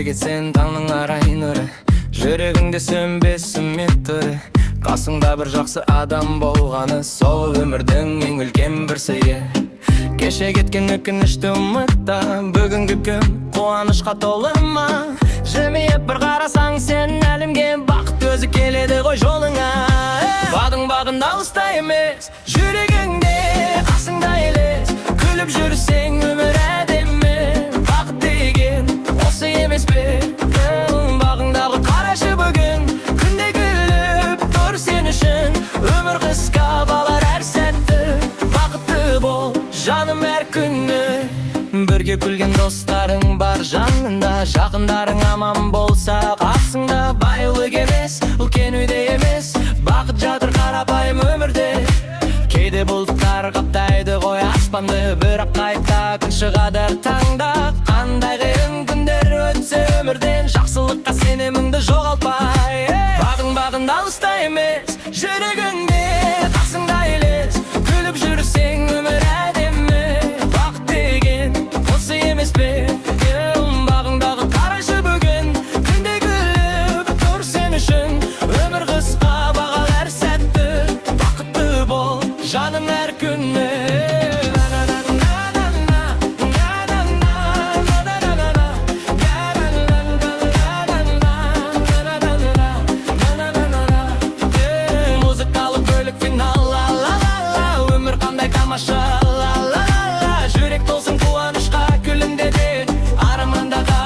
кетсең таңның арай нұры, жүрегіңде сөнбес үміт үрі. Қасыңда бір жақсы адам болғаны, сол өмірдің ең үлкен бір сыйы. Кеше кеткен өкінішті ұмытта, бүгінгі күн қуанышқа толы ма? Жымиып бір қарасаң сен әлемге, бақыт өзі келеді ғой жолыңа. Бағың алыста емес, жүрегіңде қасыңда елес, күліп жүрсең өмір әдемі. Бақыт деген осы емес пе? Бағыңдағы қарашы бүгін, күнде күліп тұр сен үшін. Өмір қысқа балар әр сәтті, бақытты бол жаным әр күні. Бірге күлген достарың бар жанында, жақындарың аман болса қасыңда. Байлық емес, үлкен үйде емес, бақыт жатыр қарапайым өмірде. Кейде бұлттар қаптайды ғой аспанды, бірақ қайта күн шығады таңда. Қандай қиын күндер өтсе өмірден, жақсылыққа сеніміңді жоғалтпай. Бағың алыста емес, жүрегіңде қасыңда елес, күліп жүрсең өмір әдемі. Бақыт деген осы емес пе? Бағыңдағы қарашы бүгін, күнде күліп тұр сен үшін. Өмір қысқа бағал әр сәтті, бақытты бол жаным әр күні. Музыкалық бөлік финал, өмір қандай тамаша, жүрек толсын қуанышқа күлінде де, армандағы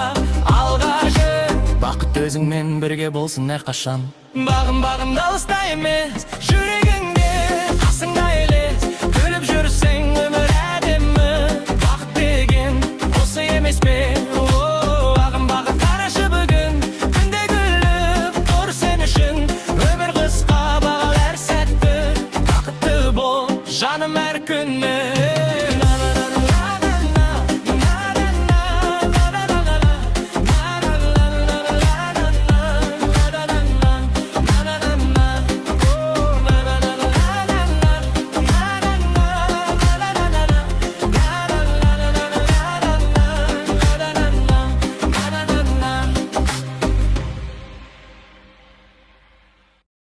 алға жүр. Бақыт өзіңмен бірге болсын әрқашан. Бағың алыста емес, жүрек